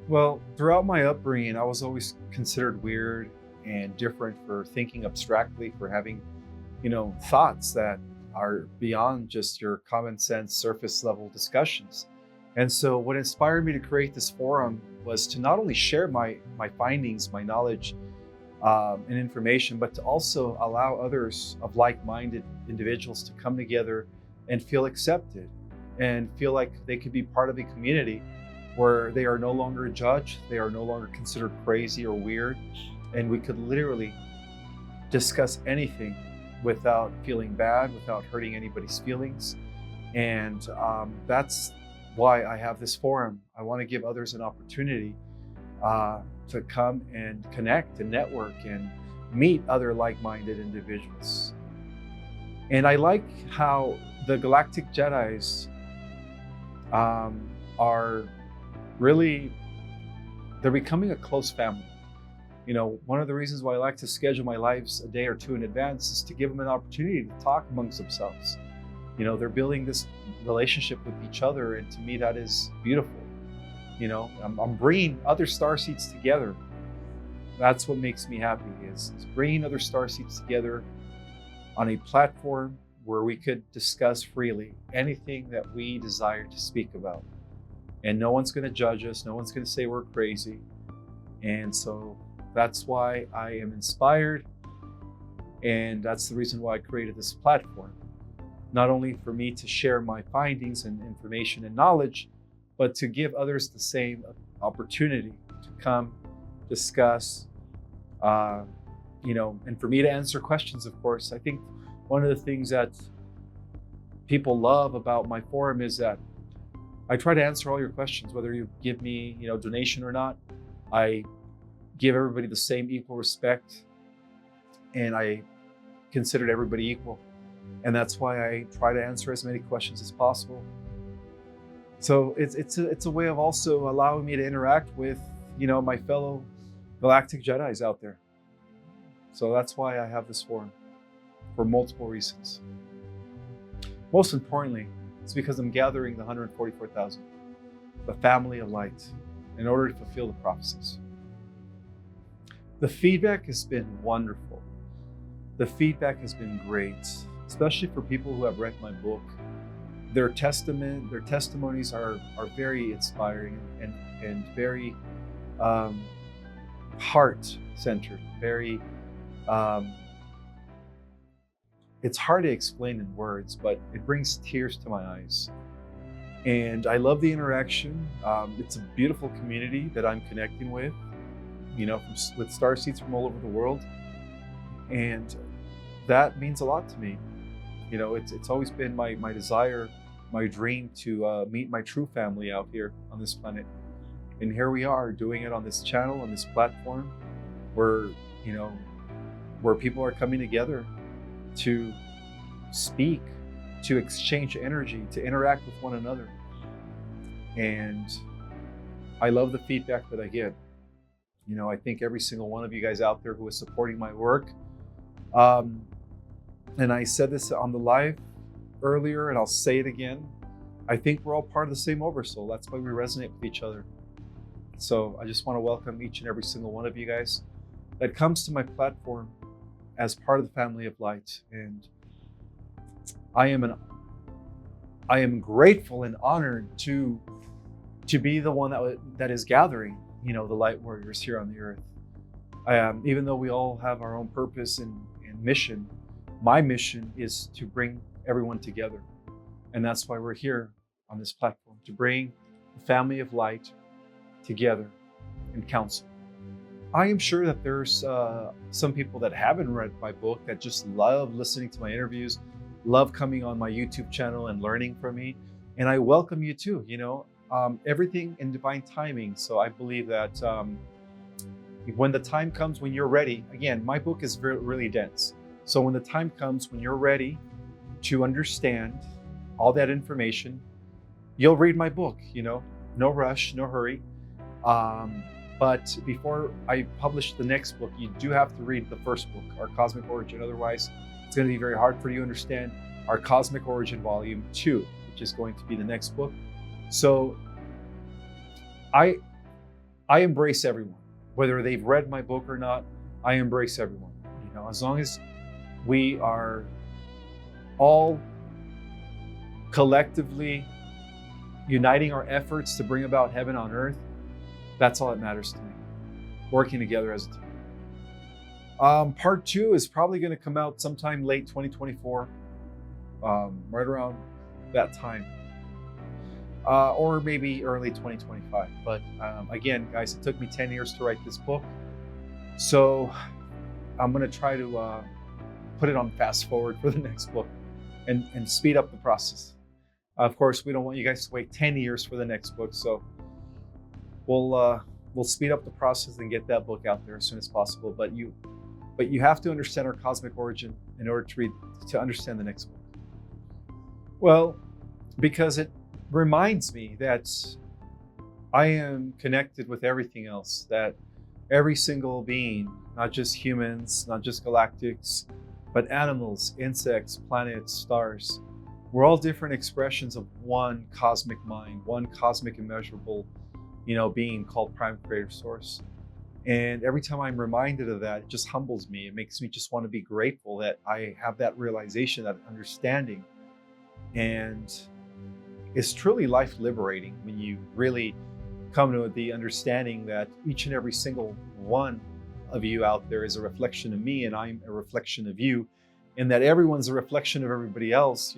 Well, throughout my upbringing, I was always considered weird and different for thinking abstractly, for having, thoughts that are beyond just your common sense surface level discussions. And so what inspired me to create this forum was to not only share my findings, my knowledge, and information, but to also allow others of like-minded individuals to come together and feel accepted and feel like they could be part of a community where they are no longer judged, they are no longer considered crazy or weird, and we could literally discuss anything without feeling bad, without hurting anybody's feelings. And that's why I have this forum. I want to give others an opportunity to come and connect and network and meet other like-minded individuals. And I like how the Galactic Jedis are really, they're becoming a close family. One of the reasons why I like to schedule my lives a day or two in advance is to give them an opportunity to talk amongst themselves. They're building this relationship with each other, and to me that is beautiful. I'm bringing other starseeds together. That's what makes me happy, is bringing other starseeds together on a platform where we could discuss freely anything that we desire to speak about. And no one's going to judge us. No one's going to say we're crazy. And so that's why I am inspired. And that's the reason why I created this platform. Not only for me to share my findings and information and knowledge, but to give others the same opportunity to come, discuss, and for me to answer questions, of course. I think one of the things that people love about my forum is that I try to answer all your questions, whether you give me, donation or not. I give everybody the same equal respect, and I consider everybody equal. And that's why I try to answer as many questions as possible. So it's a way of also allowing me to interact with, my fellow Galactic Jedis out there. So that's why I have this forum, for multiple reasons. Most importantly, it's because I'm gathering the 144,000, the family of light, in order to fulfill the prophecies. The feedback has been wonderful. The feedback has been great, especially for people who have read my book. Their testimonies are very inspiring and very heart-centered, very, it's hard to explain in words, but it brings tears to my eyes. And I love the interaction. It's a beautiful community that I'm connecting with, with starseeds from all over the world. And that means a lot to me. It's always been my desire, my dream to meet my true family out here on this planet. And here we are doing it on this channel, on this platform, where people are coming together to speak, to exchange energy, to interact with one another. And I love the feedback that I get. I think every single one of you guys out there who is supporting my work, and I said this on the live earlier, and I'll say it again, I think we're all part of the same oversoul. That's why we resonate with each other. So I just want to welcome each and every single one of you guys that comes to my platform as part of the family of light. And I am grateful and honored to be the one that is gathering, the light warriors here on the earth. Even though we all have our own purpose and mission, my mission is to bring everyone together. And that's why we're here on this platform, to bring the family of light together in council. I am sure that there's some people that haven't read my book that just love listening to my interviews, love coming on my YouTube channel and learning from me. And I welcome you too, everything in divine timing. So I believe that when the time comes when you're ready, again, my book is really dense. So when the time comes when you're ready to understand all that information, you'll read my book, no rush, no hurry. But before I publish the next book, you do have to read the first book, Our Cosmic Origin. Otherwise, it's going to be very hard for you to understand Our Cosmic Origin Volume 2, which is going to be the next book. So I I embrace everyone, whether they've read my book or not. I embrace everyone. You know, as long as we are all collectively uniting our efforts to bring about heaven on earth, that's all that matters to me. Working together as a team. Part 2 is probably going to come out sometime late 2024, right around that time, or maybe early 2025. But again, guys, it took me 10 years to write this book, so I'm going to try to put it on fast forward for the next book and speed up the process. Of course, we don't want you guys to wait 10 years for the next book, so we'll speed up the process and get that book out there as soon as possible. But you have to understand our cosmic origin in order to understand the next book. Well, because it reminds me that I am connected with everything else, that every single being, not just humans, not just galactics, but animals, insects, planets, stars, we're all different expressions of one cosmic mind, one cosmic immeasurable, being called Prime Creator Source. And every time I'm reminded of that, it just humbles me. It makes me just want to be grateful that I have that realization, that understanding. And it's truly life liberating when you really come to the understanding that each and every single one of you out there is a reflection of me, and I'm a reflection of you, and that everyone's a reflection of everybody else.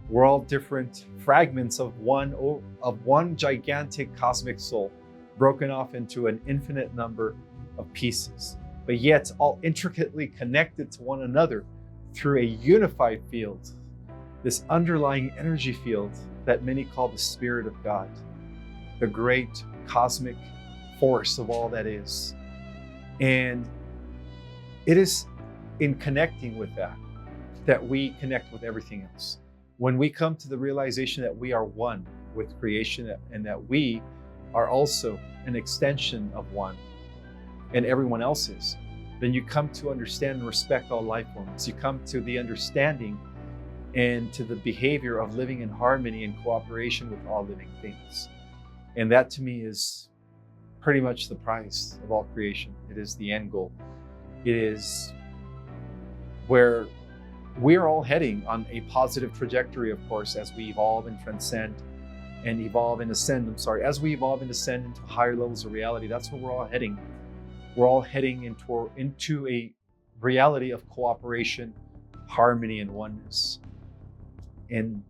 We're all different fragments of one gigantic cosmic soul, broken off into an infinite number of pieces, but yet all intricately connected to one another through a unified field, this underlying energy field that many call the Spirit of God, the great cosmic force of all that is. And it is in connecting with that we connect with everything else. When we come to the realization that we are one with creation and that we are also an extension of one and everyone else is, then you come to understand and respect all life forms. You come to the understanding and to the behavior of living in harmony and cooperation with all living things. And that to me is pretty much the prize of all creation. It is the end goal. It is where we are all heading on a positive trajectory, of course, as we evolve and transcend and as we evolve and ascend into higher levels of reality. That's where we're all heading. We're all heading into a reality of cooperation, harmony, and oneness. And